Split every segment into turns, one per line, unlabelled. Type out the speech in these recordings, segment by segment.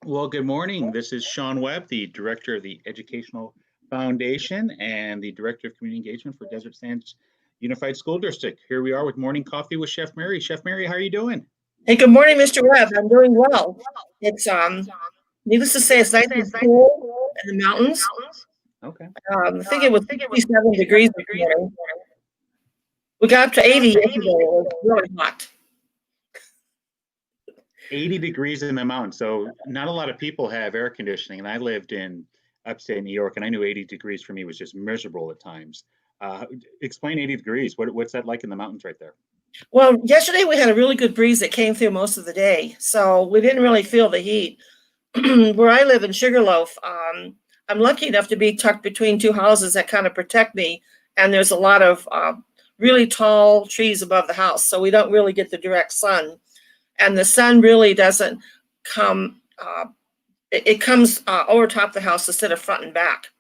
Well, good morning. This is Sean Webb, the Director of the Educational Foundation and the Director of Community Engagement for Desert Sands Unified School District. Here we are with Morning Coffee with Chef Mary. Chef Mary, how are you doing?
Hey, good morning, Mr. Webb. I'm doing well. It's needless to say, it's nice and cool in the mountains.
Okay.
I think it was 57 degrees this morning. We got up to 80 yesterday. It was really hot.
80 degrees in the mountains. So not a lot of people have air conditioning. And I lived in upstate New York, and I knew 80 degrees for me was just miserable at times. Explain 80 degrees. What's that like in the mountains right there?
Well, yesterday we had a really good breeze that came through most of the day, so we didn't really feel the heat. Where I live in Sugarloaf, I'm lucky enough to be tucked between two houses that kind of protect me, and there's a lot of really tall trees above the house, so we don't really get the direct sun. And the sun really doesn't come, it comes over top the house instead of front and back.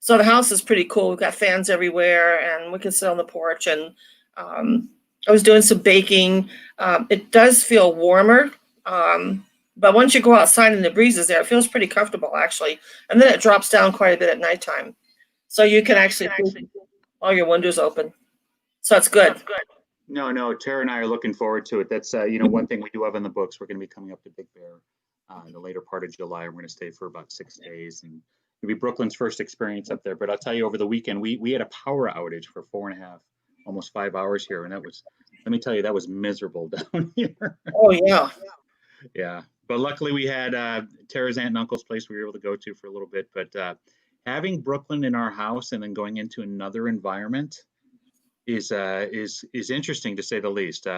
So the house is pretty cool. We've got fans everywhere, and we can sit on the porch. And I was doing some baking. It does feel warmer, but once you go outside and the breeze is there, it feels pretty comfortable, actually. And then it drops down quite a bit at nighttime. So you can actually keep all your windows open. So it's good.
No, Tara and I are looking forward to it. That's, one thing we do have in the books. We're going to be coming up to Big Bear in the later part of July. We're going to stay for about 6 days, and it'll be Brooklyn's first experience up there. But I'll tell you, over the weekend, we had a power outage for 4.5, almost 5 hours here. And that was, let me tell you, that was miserable down here.
Oh, yeah.
Yeah. But luckily we had Tara's aunt and uncle's place we were able to go to for a little bit. But having Brooklyn in our house and then going into another environment is interesting, to say the least.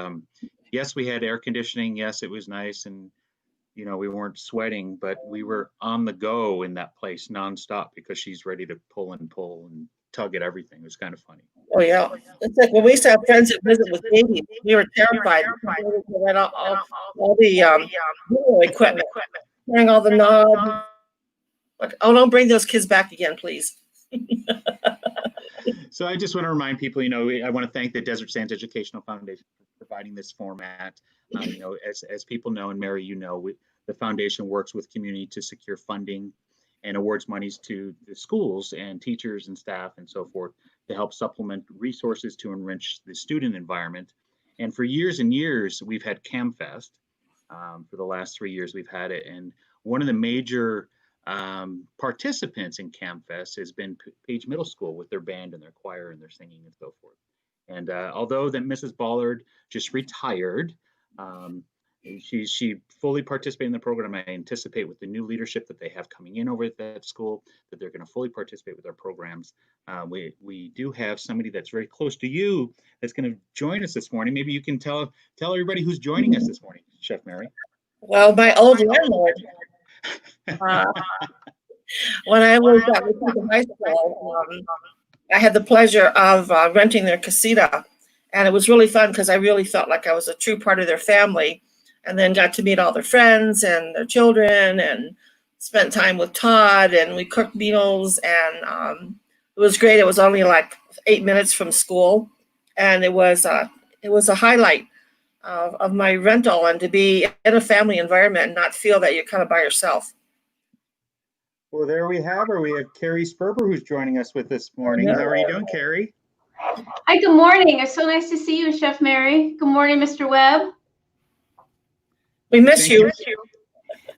Yes, we had air conditioning. Yes, it was nice, and we weren't sweating, but we were on the go in that place nonstop because she's ready to pull and tug at everything. It was kind of funny.
Oh, yeah. It's like when we used to have friends that visit with babies, we were terrified. All the equipment, turning all the knobs. Like, oh, don't bring those kids back again, please.
So I just want to remind people, I want to thank the Desert Sands Educational Foundation for providing this format. As people know, and Mary, the foundation works with community to secure funding and awards monies to the schools and teachers and staff and so forth to help supplement resources to enrich the student environment. And for years and years, we've had CamFest. For the last 3 years, we've had it. And one of the major participants in CamFest has been Page Middle School with their band and their choir and their singing and so forth. And although that Mrs. Ballard just retired, she fully participated in the program. I anticipate with the new leadership that they have coming in over at that school that they're going to fully participate with our programs. We do have somebody that's very close to you that's going to join us this morning. Maybe you can tell everybody who's joining us this morning, Chef Mary.
Well, my old landlord. When I was at high school, I had the pleasure of renting their casita, and it was really fun because I really felt like I was a true part of their family, and then got to meet all their friends and their children, and spent time with Todd, and we cooked meals, and it was great. It was only like 8 minutes from school, and it was a highlight of my rental, and to be in a family environment and not feel that you're kind of by yourself.
Well, there we have her. We have Kerry Sperber who's joining us with this morning. How are you doing, Kerry?
Hi, good morning. It's so nice to see you, Chef Mary. Good morning, Mr. Webb.
We miss you.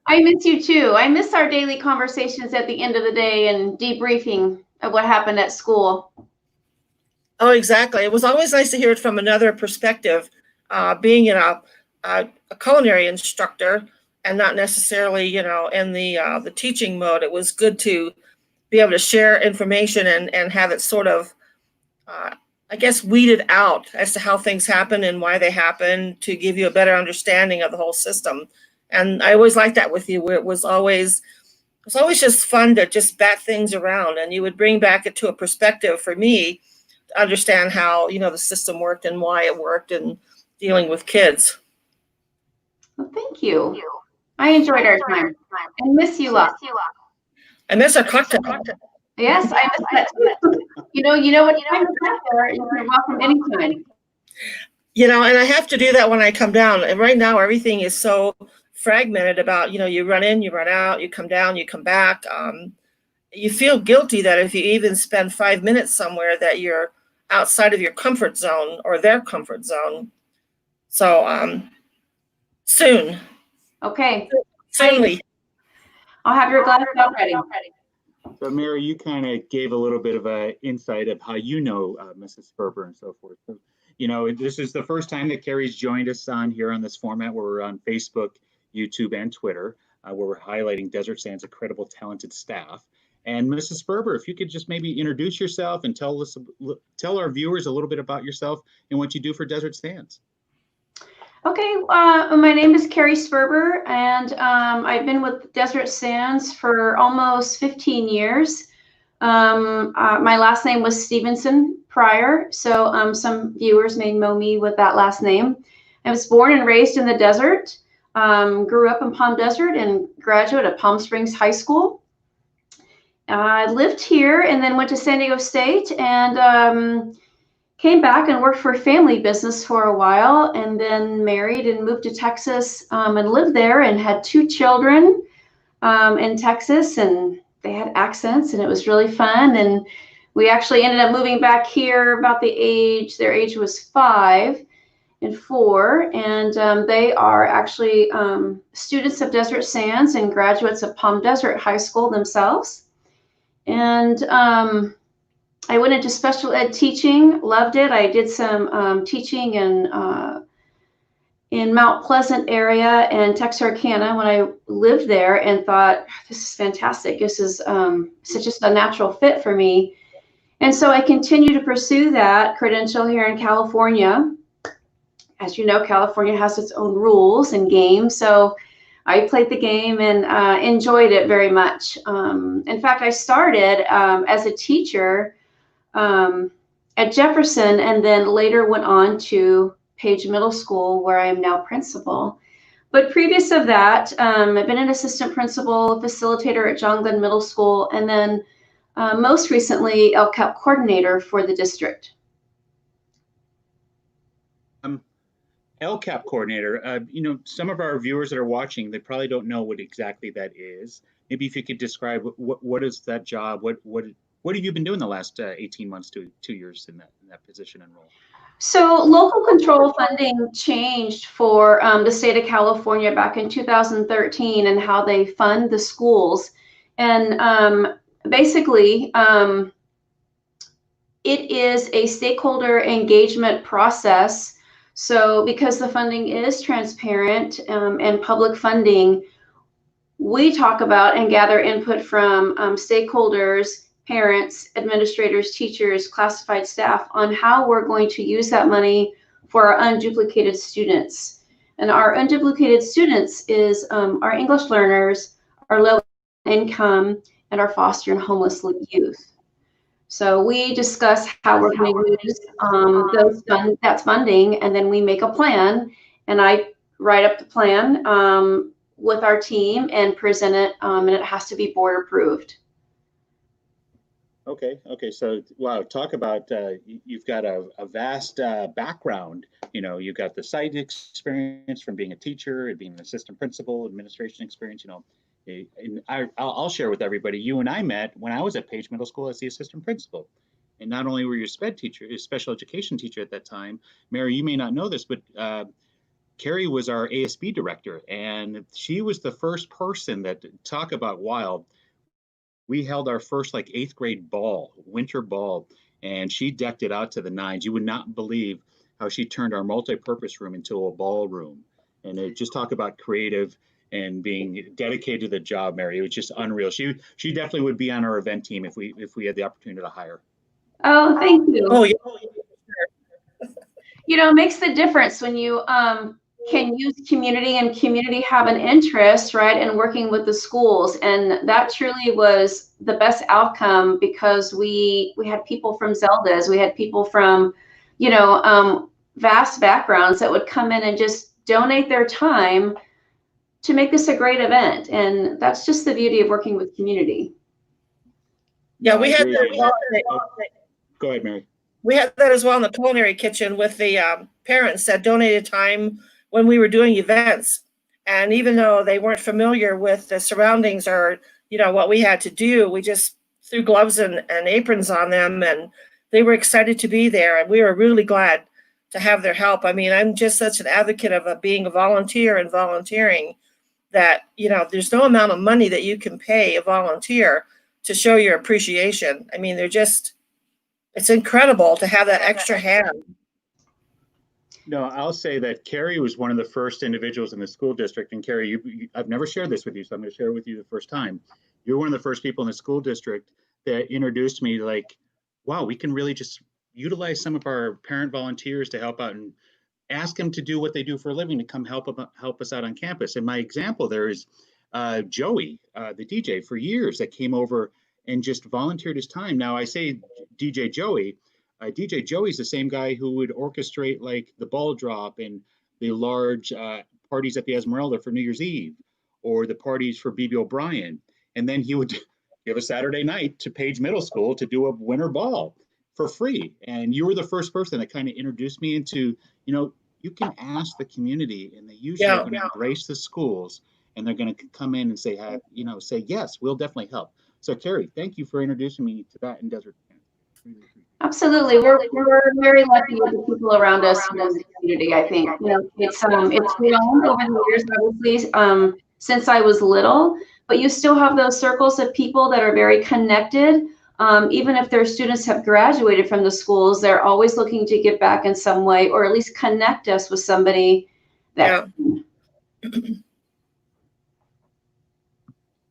I miss you too. I miss our daily conversations at the end of the day and debriefing of what happened at school.
Oh, exactly. It was always nice to hear it from another perspective, being a culinary instructor and not necessarily, in the teaching mode. It was good to be able to share information and have it sort of, weeded out as to how things happen and why they happen, to give you a better understanding of the whole system. And I always liked that with you, where it was always just fun to just bat things around, and you would bring back it to a perspective for me to understand how, the system worked and why it worked and dealing with kids.
Well, thank you. I enjoyed our time and miss you lots.
I miss our cocktail.
Yes, I miss that too. You know what time is that for? You're welcome anytime.
And I have to do that when I come down. And right now, everything is so fragmented about, you know, you run in, you run out, you come down, you come back. You feel guilty that if you even spend 5 minutes somewhere that you're outside of your comfort zone or their comfort zone. So soon.
Okay.
Soonly.
I'll have your glass out ready.
So Mary, you kind of gave a little bit of an insight of how you know Mrs. Sperber and so forth. So, you know, this is the first time that Kerry's joined us on here on this format where we're on Facebook, YouTube, and Twitter, where we're highlighting Desert Sands' incredible, talented staff. And Mrs. Sperber, if you could just maybe introduce yourself and tell our viewers a little bit about yourself and what you do for Desert Sands.
Okay, my name is Kerry Sperber, and I've been with Desert Sands for almost 15 years. My last name was Stevenson prior, so some viewers may know me with that last name. I was born and raised in the desert, grew up in Palm Desert and graduate at Palm Springs High School. I lived here and then went to San Diego State and came back and worked for a family business for a while, and then married and moved to Texas and lived there and had 2 children in Texas, and they had accents and it was really fun. And we actually ended up moving back here about their age was 5 and 4, and they are actually students of Desert Sands and graduates of Palm Desert High School themselves. And I went into special ed teaching, loved it. I did some teaching in Mount Pleasant area and Texarkana when I lived there, and thought, this is fantastic. This is just a natural fit for me. And so I continue to pursue that credential here in California. As you know, California has its own rules and games. So I played the game and enjoyed it very much. In fact, I started as a teacher at Jefferson, and then later went on to Page Middle School, where I am now principal. But previous of that, I've been an assistant principal, facilitator at John Glenn Middle School, and then most recently LCAP coordinator for the district.
LCAP coordinator, you know, some of our viewers that are watching, they probably don't know what exactly that is. Maybe if you could describe what is that job, what have you been doing the last 18 months to 2 years in that position and role?
So local control funding changed for the state of California back in 2013 and how they fund the schools. And basically, it is a stakeholder engagement process. So because the funding is transparent and public funding, we talk about and gather input from stakeholders, parents, administrators, teachers, classified staff on how we're going to use that money for our unduplicated students. And our unduplicated students is our English learners, our low income, and our foster and homeless youth. So we discuss how we're going to use that funding, and then we make a plan, and I write up the plan with our team and present it, and it has to be board approved.
Okay. So, wow, talk about, you've got a vast background. You know, you've got the site experience from being a teacher and being an assistant principal, administration experience, you know. And I'll share with everybody, you and I met when I was at Page Middle School as the assistant principal. And not only were you a special education teacher at that time, Mary, you may not know this, but Kerry was our ASB director, and she was the first person that, talk about wild. We held our first like 8th grade ball, winter ball, and she decked it out to the nines. You would not believe how she turned our multi-purpose room into a ballroom. And it just talk about creative and being dedicated to the job, Mary. It was just unreal. She definitely would be on our event team if we had the opportunity to hire.
Oh, thank you.
Oh, yeah.
You know, it makes the difference when you can use community and community have an interest, right, in working with the schools. And that truly was the best outcome, because we had people from Zelda's, we had people from, you know, vast backgrounds that would come in and just donate their time to make this a great event. And that's just the beauty of working with community.
Yeah, we had
Go ahead, Mary.
We had that as well in the culinary kitchen with the parents that donated time when we were doing events. And even though they weren't familiar with the surroundings or, you know, what we had to do, we just threw gloves and aprons on them, and they were excited to be there. And we were really glad to have their help. I mean, I'm just such an advocate of being a volunteer and volunteering that, you know, there's no amount of money that you can pay a volunteer to show your appreciation. I mean, it's incredible to have that extra hand.
No, I'll say that Kerry was one of the first individuals in the school district. And Kerry, I've never shared this with you, so I'm going to share it with you the first time. You're one of the first people in the school district that introduced me like, wow, we can really just utilize some of our parent volunteers to help out and ask them to do what they do for a living to come help us out on campus. And my example there is Joey, the DJ for years, that came over and just volunteered his time. Now I say DJ Joey. DJ Joey's the same guy who would orchestrate like the ball drop and the large parties at the Esmeralda for New Year's Eve, or the parties for BB O'Brien. And then he would give a Saturday night to Page Middle School to do a winter ball for free. And you were the first person that kind of introduced me into, you know, you can ask the community, and they usually are going to embrace the schools, and they're going to come in and say, you know, say, yes, we'll definitely help. So Kerry, thank you for introducing me to that in Desert.
Absolutely, we're very lucky with the people around us in the community. I think, you know, it's grown over the years, obviously, since I was little. But you still have those circles of people that are very connected. Even if their students have graduated from the schools, they're always looking to give back in some way, or at least connect us with somebody that. Yeah.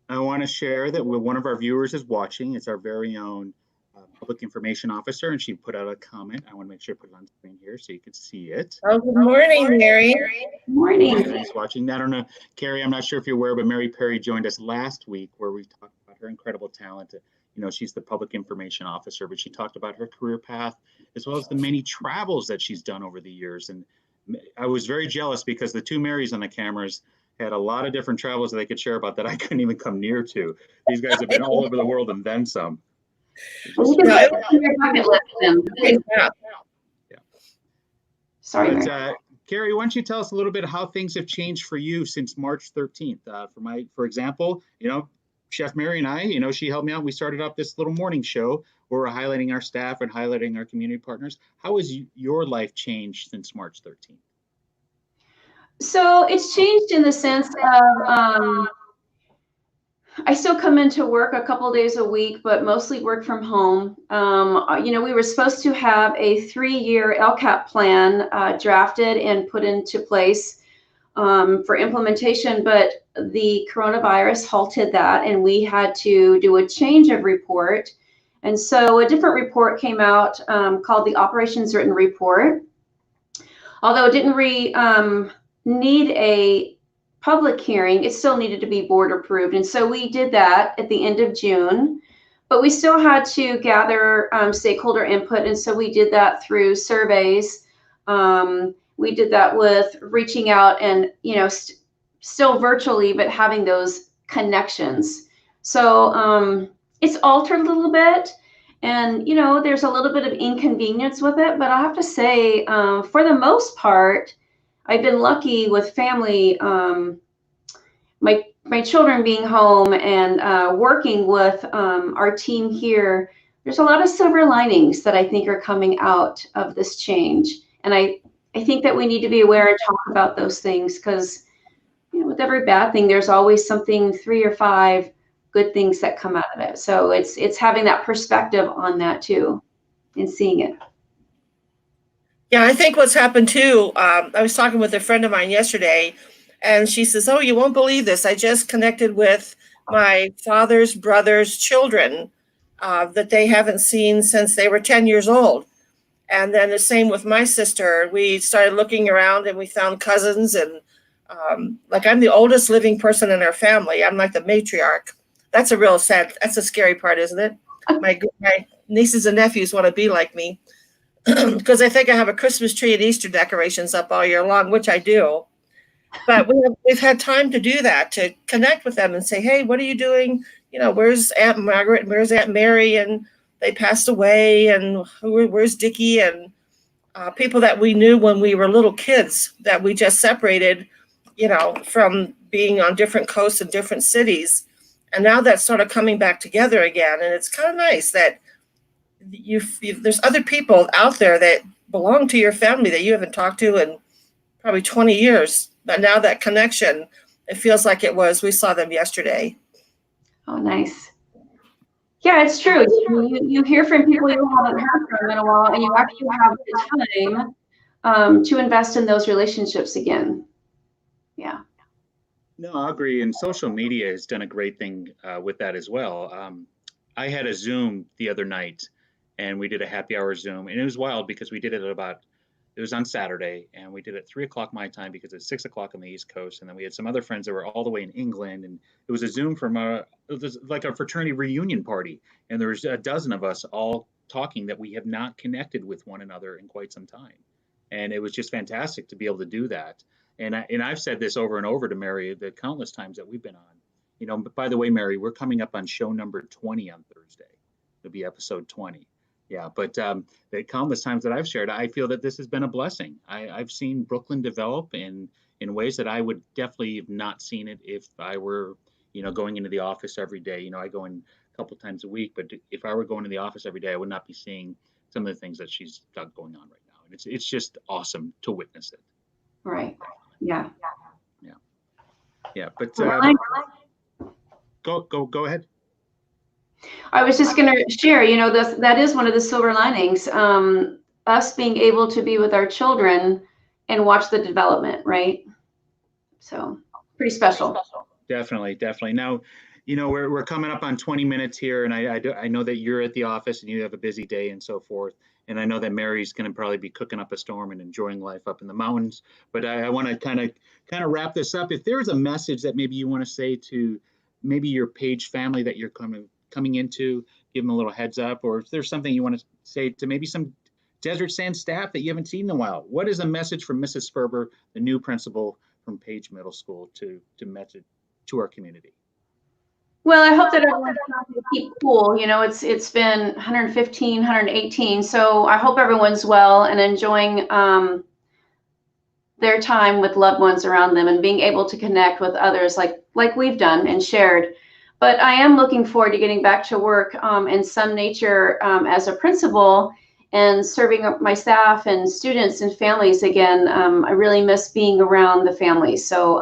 I want to share that one of our viewers is watching. It's our very own public information officer, and she put out a comment. I want to make sure I put it on screen here so you can see it.
Oh, good morning, Mary.
Good morning.
She's watching. I don't know, Kerry, I'm not sure if you're aware, but Mary Perry joined us last week where we talked about her incredible talent. You know, she's the public information officer, but she talked about her career path as well as the many travels that she's done over the years. And I was very jealous because the two Marys on the cameras had a lot of different travels that they could share about that I couldn't even come near to. These guys have been all over the world and then some.
Sorry.
But, Kerry, why don't you tell us a little bit how things have changed for you since March 13th? For example, you know, Chef Mary and I, you know, she helped me out. We started up this little morning show where we're highlighting our staff and highlighting our community partners. How has your life changed since March 13th?
So it's changed in the sense of I still come into work a couple days a week, but mostly work from home. You know, we were supposed to have a 3-year LCAP plan drafted and put into place for implementation, but the coronavirus halted that, and we had to do a change of report. And so a different report came out called the Operations Written Report. Although it didn't need a public hearing, it still needed to be board approved. And so we did that at the end of June, but we still had to gather stakeholder input. And so we did that through surveys. We did that with reaching out and, you know, still virtually, but having those connections. So it's altered a little bit, and, you know, there's a little bit of inconvenience with it, but I have to say, for the most part, I've been lucky with family, my children being home and working with our team here. There's a lot of silver linings that I think are coming out of this change. And I think that we need to be aware and talk about those things, because, you know, with every bad thing, there's always something, 3 or 5 good things that come out of it. So it's having that perspective on that too, and seeing it.
Yeah, I think what's happened too, I was talking with a friend of mine yesterday, and she says, oh, you won't believe this. I just connected with my father's brother's children that they haven't seen since they were 10 years old. And then the same with my sister. We started looking around and we found cousins, and like, I'm the oldest living person in our family. I'm like the matriarch. That's a scary part, isn't it? My nieces and nephews want to be like me, because I think I have a Christmas tree and Easter decorations up all year long, which I do. But we've had time to do that, to connect with them and say, hey, what are you doing? You know, where's Aunt Margaret and where's Aunt Mary? And they passed away. And where's Dickie? And people that we knew when we were little kids that we just separated you know, from being on different coasts and different cities. And now that's sort of coming back together again. And it's kind of nice that there's other people out there that belong to your family that you haven't talked to in probably 20 years. But now that connection, it feels like we saw them yesterday.
Oh, nice. Yeah, it's true. You hear from people you haven't heard from in a while, and you actually have the time to invest in those relationships again. Yeah.
No, I agree. And social media has done a great thing with that as well. I had a Zoom the other night, and we did a happy hour Zoom, and it was wild because we did it it was on Saturday, and we did it 3 o'clock my time because it's 6 o'clock on the East Coast. And then we had some other friends that were all the way in England, and it was a Zoom from it was like a fraternity reunion party. And there was a dozen of us all talking that we have not connected with one another in quite some time. And it was just fantastic to be able to do that. And I've said this over and over to Mary the countless times that we've been on. You know, but by the way, Mary, we're coming up on show number 20 on Thursday. It'll be episode 20. Yeah, but the countless times that I've shared, I feel that this has been a blessing. I've seen Brooklyn develop in ways that I would definitely have not seen it if I were, you know, going into the office every day. You know, I go in a couple times a week, but if I were going to the office every day, I would not be seeing some of the things that she's got going on right now. And it's just awesome to witness it.
Right. Yeah.
Yeah. But go ahead.
I was just going to share, you know, that is one of the silver linings, us being able to be with our children and watch the development, right? So pretty special.
Definitely. Now, you know, we're coming up on 20 minutes here, and I know that you're at the office and you have a busy day and so forth. And I know that Mary's going to probably be cooking up a storm and enjoying life up in the mountains. But I want to kind of wrap this up. If there's a message that maybe you want to say to maybe your Page family that you're coming into, give them a little heads up, or if there's something you want to say to maybe some Desert Sands staff that you haven't seen in a while, what is a message from Mrs. Sperber, the new principal from Page Middle School, to message to our community?
Well, I hope that everyone's trying to keep cool. You know, it's been 115, 118, so I hope everyone's well and enjoying their time with loved ones around them and being able to connect with others like we've done and shared. But I am looking forward to getting back to work in some nature as a principal and serving up my staff and students and families again. I really miss being around the families. So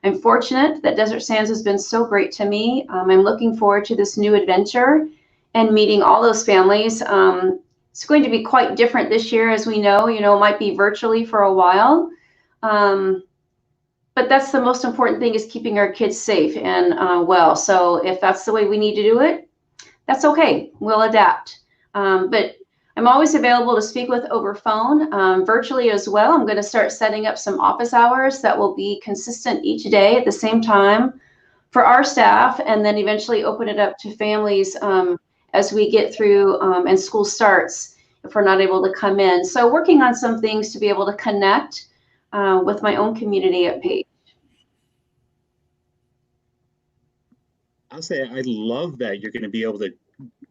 I'm fortunate that Desert Sands has been so great to me. I'm looking forward to this new adventure and meeting all those families. It's going to be quite different this year, as we know. You know, it might be virtually for a while. But that's the most important thing, is keeping our kids safe and well. So if that's the way we need to do it, that's okay. We'll adapt. But I'm always available to speak with over phone, virtually as well. I'm going to start setting up some office hours that will be consistent each day at the same time for our staff, and then eventually open it up to families as we get through and school starts if we're not able to come in. So working on some things to be able to connect with my own community at Page.
I'll say I love that you're going to be able to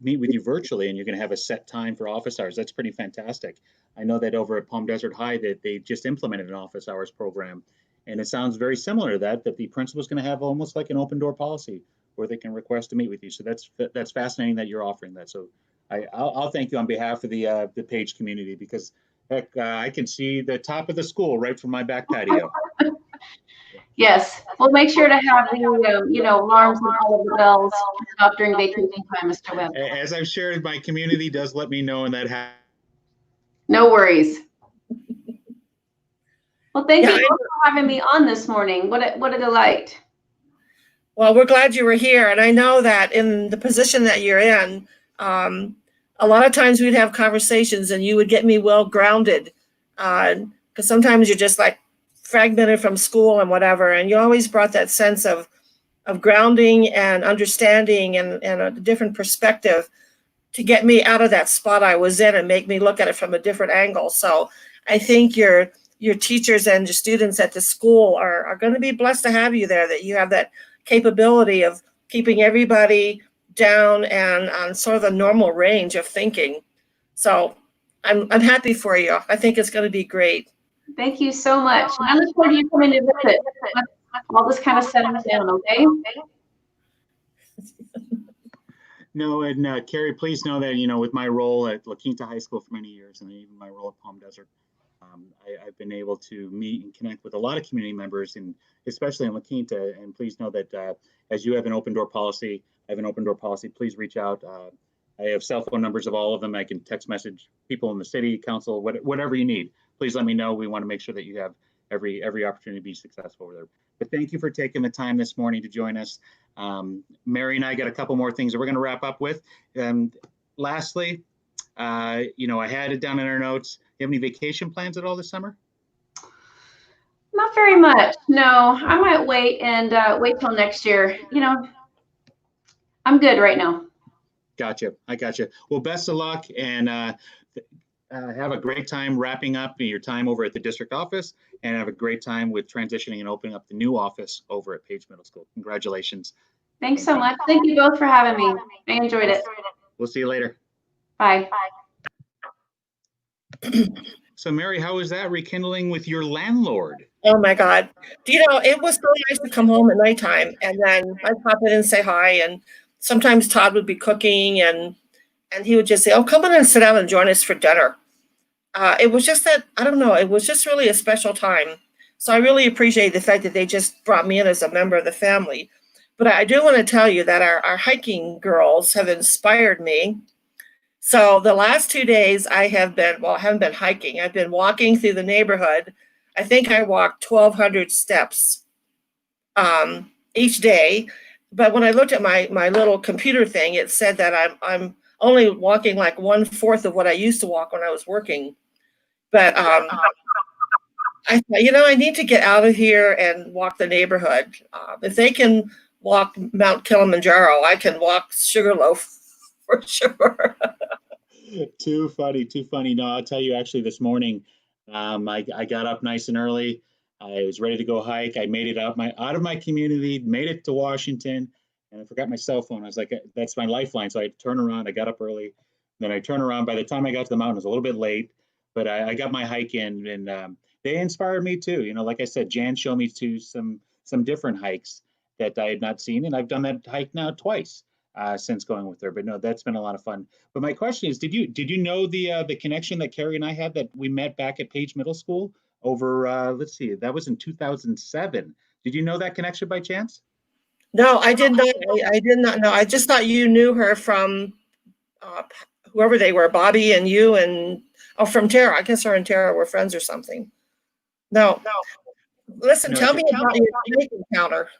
meet with you virtually, and you're going to have a set time for office hours. That's pretty fantastic. I know that over at Palm Desert High that they just implemented an office hours program, and it sounds very similar to that the principal is going to have almost like an open door policy where they can request to meet with you. So that's fascinating that you're offering that. So I'll thank you on behalf of the Page community, because heck, I can see the top of the school right from my back patio.
Yes, we'll make sure to have the alarms and all of the bells up during vacation time, Mr. Webb.
As I've shared, my community does let me know, and that
no worries. Well, thank you for having me on this morning. What a delight.
Well, we're glad you were here, and I know that in the position that you're in, a lot of times we'd have conversations and you would get me well grounded, because sometimes you're just like fragmented from school and whatever, and you always brought that sense of grounding and understanding and a different perspective to get me out of that spot I was in and make me look at it from a different angle. So I think your teachers and your students at the school are going to be blessed to have you there, that you have that capability of keeping everybody down and on sort of a normal range of thinking. So I'm happy for you. I think it's going to be great.
Thank you so much. And I look forward to you coming to visit. All this kind of settles down, okay?
No, and Kerry, please know that, with my role at La Quinta High School for many years, and even my role at Palm Desert, I've been able to meet and connect with a lot of community members, and especially in La Quinta. And please know that as you have an open door policy, I have an open door policy. Please reach out. I have cell phone numbers of all of them. I can text message people in the city council, whatever you need. Please let me know. We want to make sure that you have every opportunity to be successful over there. But thank you for taking the time this morning to join us. Mary and I got a couple more things that we're going to wrap up with. Lastly, I had it down in our notes. You have any vacation plans at all this summer?
Not very much. No, I might wait and wait till next year. I'm good right now.
Gotcha. I gotcha. Well, best of luck, and have a great time wrapping up your time over at the district office, and have a great time with transitioning and opening up the new office over at Page Middle School. Congratulations.
Thanks so much. Thank you both for having me. I enjoyed it.
We'll see you later.
Bye.
So, Mary, how was that rekindling with your landlord?
Oh my God. It was so nice to come home at nighttime, and then I'd pop in and say hi, and sometimes Todd would be cooking, and he would just say, "Oh, come on and sit down and join us for dinner." It was just that, I don't know, it was just really a special time. So I really appreciate the fact that they just brought me in as a member of the family. But I do want to tell you that our hiking girls have inspired me. So the last 2 days I haven't been hiking. I've been walking through the neighborhood. I think I walked 1,200 steps each day. But when I looked at my little computer thing, it said that I'm only walking like 1/4 of what I used to walk when I was working. But I thought, I need to get out of here and walk the neighborhood. If they can walk Mount Kilimanjaro, I can walk Sugarloaf for sure.
Too funny. No, I'll tell you, actually, this morning, I got up nice and early. I was ready to go hike. I made it out of my community, made it to Washington, and I forgot my cell phone. I was like, that's my lifeline. So I turned around. I got up early. Then I turned around. By the time I got to the mountain, it was a little bit late, but I got my hike in, and they inspired me too. Like I said, Jan showed me to some different hikes that I had not seen, and I've done that hike now twice since going with her. But no, that's been a lot of fun. But my question is, did you know the connection that Kerry and I had, that we met back at Page Middle School over, let's see, that was in 2007. Did you know that connection by chance?
No, I did not. I did not know. I just thought you knew her from whoever they were, Bobby and you, and from Tara. I guess her and Tara were friends or something. No. Listen, tell me about your snake encounter.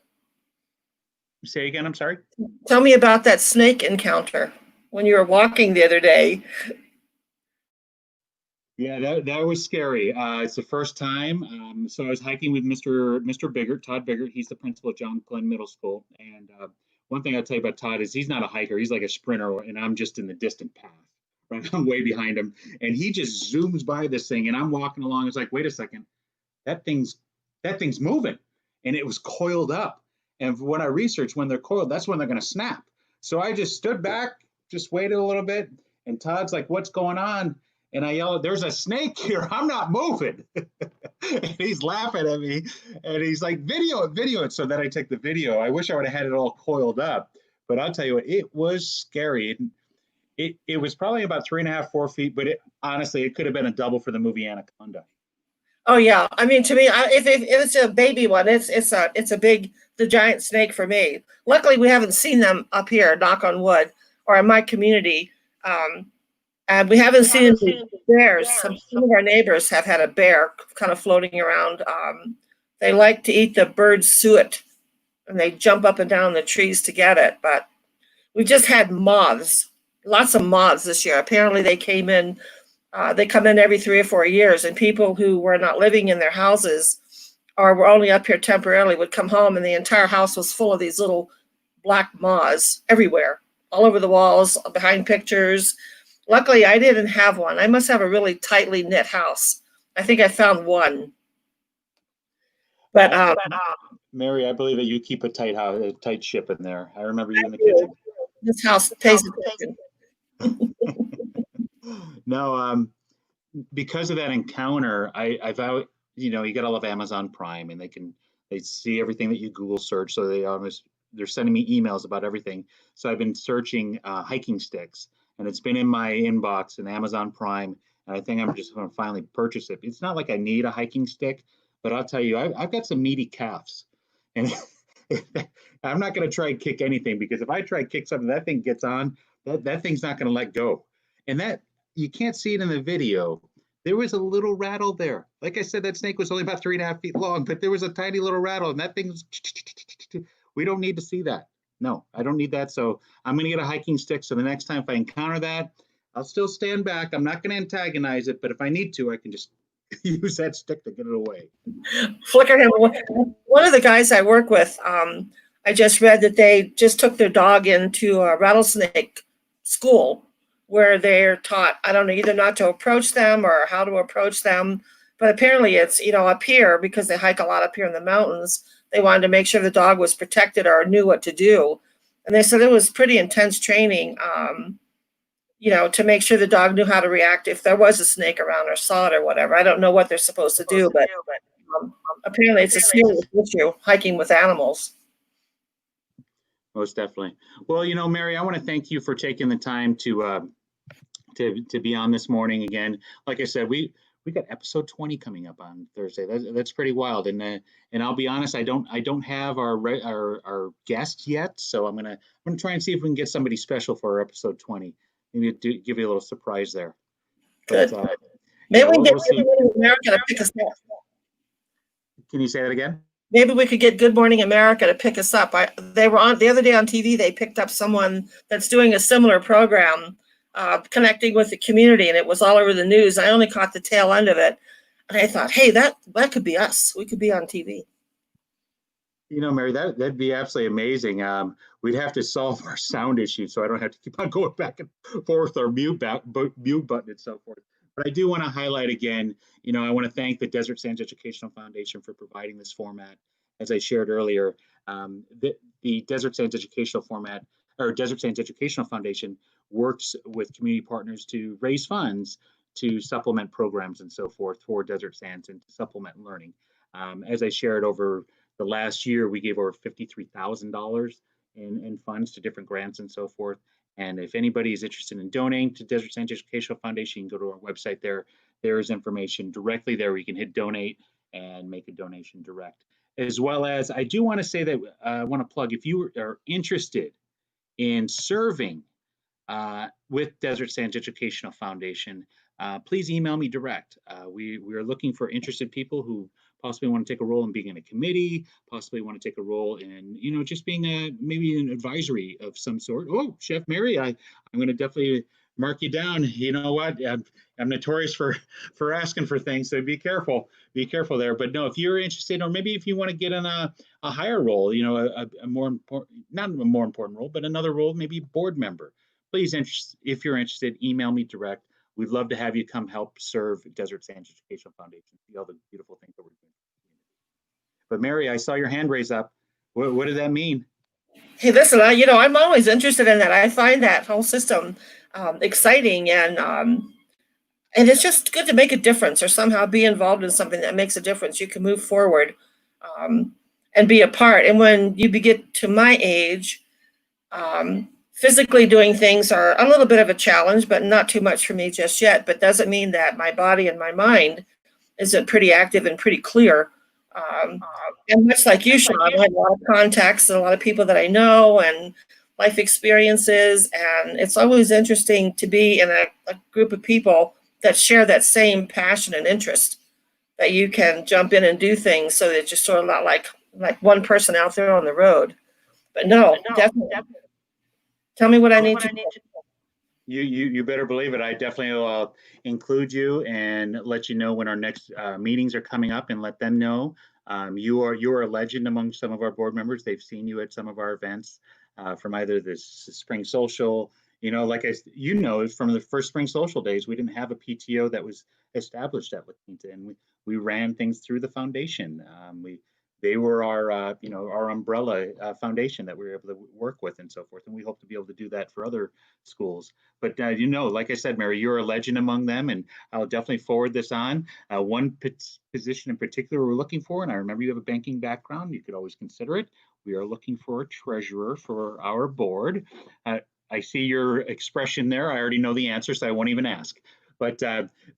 Say again, I'm sorry?
Tell me about that snake encounter when you were walking the other day.
Yeah, that was scary. It's the first time. So I was hiking with Mr. Biggert, Todd Biggert. He's the principal at John Glenn Middle School. And one thing I'll tell you about Todd is he's not a hiker. He's like a sprinter, and I'm just in the distant path. Right, I'm way behind him, and he just zooms by this thing, and I'm walking along. It's like, wait a second, that thing's moving, and it was coiled up. And when I researched, when they're coiled, that's when they're going to snap. So I just stood back, just waited a little bit, and Todd's like, "What's going on?" And I yelled, "There's a snake here. I'm not moving." And he's laughing at me, and he's like, video it. So then I take the video. I wish I would have had it all coiled up, but I'll tell you what, it was scary. It was probably about 3.5, 4 feet, but honestly, it could have been a double for the movie Anaconda.
Oh yeah, I mean, to me, if it's a baby one, it's the giant snake for me. Luckily, we haven't seen them up here, knock on wood, or in my community, and we haven't seen bears. Some of our neighbors have had a bear kind of floating around. They like to eat the bird's suet, and they jump up and down the trees to get it. But we just had moths. Lots of moths this year. Apparently they came in, they come in every 3 or 4 years, and people who were not living in their houses or were only up here temporarily would come home, and the entire house was full of these little black moths everywhere, all over the walls, behind pictures. Luckily, I didn't have one. I must have a really tightly knit house. I think I found one. But
Mary, I believe that you keep a tight ship in there. I remember you in the kitchen.
This house pays attention.
No, because of that encounter, you know, you got all of Amazon Prime, and they see everything that you Google search. So they're sending me emails about everything. So I've been searching hiking sticks, and it's been in my inbox in Amazon Prime. And I think I'm just going to finally purchase it. It's not like I need a hiking stick, but I'll tell you, I've got some meaty calves, and I'm not going to try and kick anything, because if I try to kick something, that thing gets on, that thing's not going to let go. And that, you can't see it in the video. There was a little rattle there. Like I said, that snake was only about 3.5 feet long, but there was a tiny little rattle, and that thing's, we don't need to see that. No, I don't need that. So I'm going to get a hiking stick. So the next time if I encounter that, I'll still stand back. I'm not going to antagonize it, but if I need to, I can just use that stick to get it away.
Flicker him. One of the guys I work with, I just read that they just took their dog into a rattlesnake school where they're taught, I don't know, either not to approach them or how to approach them. But apparently it's, you know, up here, because they hike a lot up here in the mountains, they wanted to make sure the dog was protected or knew what to do. And they said it was pretty intense training, you know, to make sure the dog knew how to react if there was a snake around or saw it or whatever. I don't know what they're supposed to do, but apparently it's a serious issue, hiking with animals.
Most definitely. Well, you know, Mary, I want to thank you for taking the time to be on this morning again. Like I said, we got episode 20 coming up on Thursday. That's pretty wild. And I'll be honest, I don't have our guests yet, so I'm gonna try and see if we can get somebody special for our episode 20. Maybe give you a little surprise there.
Good.
But,
maybe we can get
we'll
Good Morning America to pick us up.
Can you say that again?
Maybe we could get Good Morning America to pick us up. They were on the other day on TV. They picked up someone that's doing a similar program, connecting with the community, and it was all over the news. I only caught the tail end of it, and I thought, hey, that could be us. We could be on TV. You
know, Mary, that'd be absolutely amazing. We'd have to solve our sound issue, so I don't have to keep on going back and forth or mute button and so forth. But I do want to highlight again, you know, I want to thank the Desert Sands Educational Foundation for providing this format. As I shared earlier, the Desert Sands Educational format, or Desert Sands Educational Foundation, works with community partners to raise funds to supplement programs and so forth for Desert Sands and to supplement learning. As I shared, over the last year, we gave over $53,000 in funds to different grants and so forth. And if anybody is interested in donating to Desert Sands Educational Foundation, you can go to our website there. There is information directly there where you can hit donate and make a donation direct. As well as, I do want to say that I want to plug, if you are interested in serving with Desert Sands Educational Foundation, please email me direct. We are looking for interested people who possibly want to take a role in being in a committee, possibly want to take a role in, you know, just being maybe an advisory of some sort. Oh, Chef Mary, I'm going to definitely mark you down. You know what? I'm notorious for asking for things, so be careful there. But no, if you're interested, or maybe if you want to get in a higher role, you know, a more important, not a more important role, but another role, maybe board member. Please, if you're interested, email me direct. We'd love to have you come help serve Desert Sands Educational Foundation, see all the beautiful things that we're doing. But Mary, I saw your hand raised up. What does that mean? Hey,
listen, you know, I'm always interested in that. I find that whole system exciting, and it's just good to make a difference or somehow be involved in something that makes a difference. You can move forward and be a part. And when you get to my age, physically doing things are a little bit of a challenge, but not too much for me just yet. But doesn't mean that my body and my mind isn't pretty active and pretty clear. And much like you, Sean, I have a lot of contacts and a lot of people that I know and life experiences. And it's always interesting to be in a group of people that share that same passion and interest, that you can jump in and do things, so that it's just sort of not like one person out there on the road. But no, definitely. Tell me what I need to do.
You better believe it. I definitely will include you and let you know when our next meetings are coming up, and let them know. You are a legend among some of our board members. They've seen you at some of our events from either this spring social, you know, from the first spring social days, we didn't have a PTO that was established at La Quinta, and we ran things through the foundation. they were our, you know, our umbrella foundation that we were able to work with and so forth. And we hope to be able to do that for other schools. But, you know, like I said, Mary, you're a legend among them, and I'll definitely forward this on. One position in particular we're looking for, and I remember you have a banking background, you could always consider it. We are looking for a treasurer for our board. I see your expression there. I already know the answer, so I won't even ask. But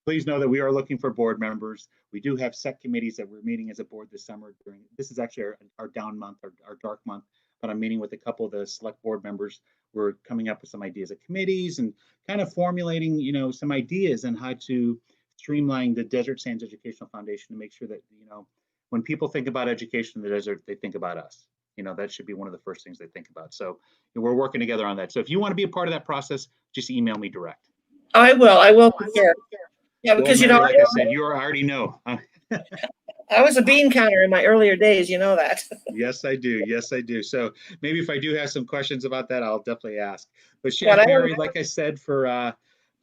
please know that we are looking for board members. We do have set committees that we're meeting as a board this summer. This is actually our down month, our dark month, but I'm meeting with a couple of the select board members. We're coming up with some ideas of committees and kind of formulating, you know, some ideas on how to streamline the Desert Sands Educational Foundation to make sure that, you know, when people think about education in the desert, they think about us. You know, that should be one of the first things they think about. So we're working together on that. So if you want to be a part of that process, just email me direct.
I will prepare. Yeah, because,
well, Mary,
you know,
like I said, you already know.
I was a bean counter in my earlier days, you know that.
Yes, I do. Yes, I do. So maybe if I do have some questions about that, I'll definitely ask. But Chef Mary, like I said, for our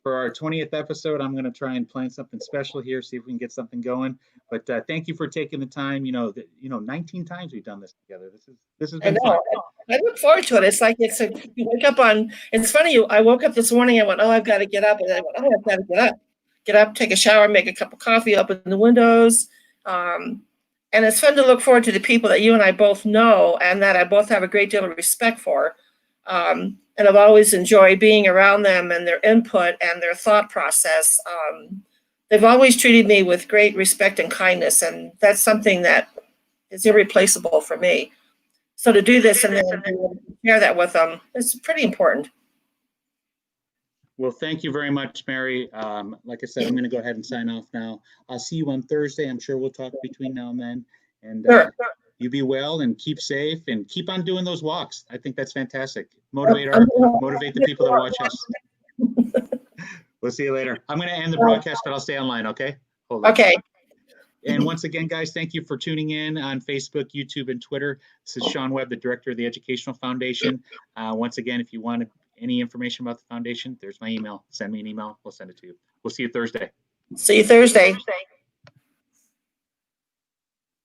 20th episode, I'm going to try and plan something special here, see if we can get something going. But thank you for taking the time. 19 times we've done this together. This has been fun.
I look forward to it. It's like you wake up on. It's funny. I woke up this morning. I went, oh, I've got to get up, and I went, oh, I've got to get up, take a shower, make a cup of coffee, open the windows. And it's fun to look forward to the people that you and I both know and that I both have a great deal of respect for. And I've always enjoyed being around them and their input and their thought process. They've always treated me with great respect and kindness, and that's something that is irreplaceable for me. So to do this and then share that with them, it's pretty important.
Well, thank you very much, Mary. Like I said, I'm going to go ahead and sign off now. I'll see you on Thursday. I'm sure we'll talk between now and then. And you be well and keep safe and keep on doing those walks. I think that's fantastic. Motivate the people that watch us. We'll see you later. I'm going to end the broadcast, but I'll stay online, okay? Hold on.
Okay.
And once again, guys, thank you for tuning in on Facebook, YouTube, and Twitter. This is Sean Webb, the director of the Educational Foundation. Once again, if you want any information about the foundation, there's my email. Send me an email. We'll send it to you. We'll see you Thursday.
See you Thursday.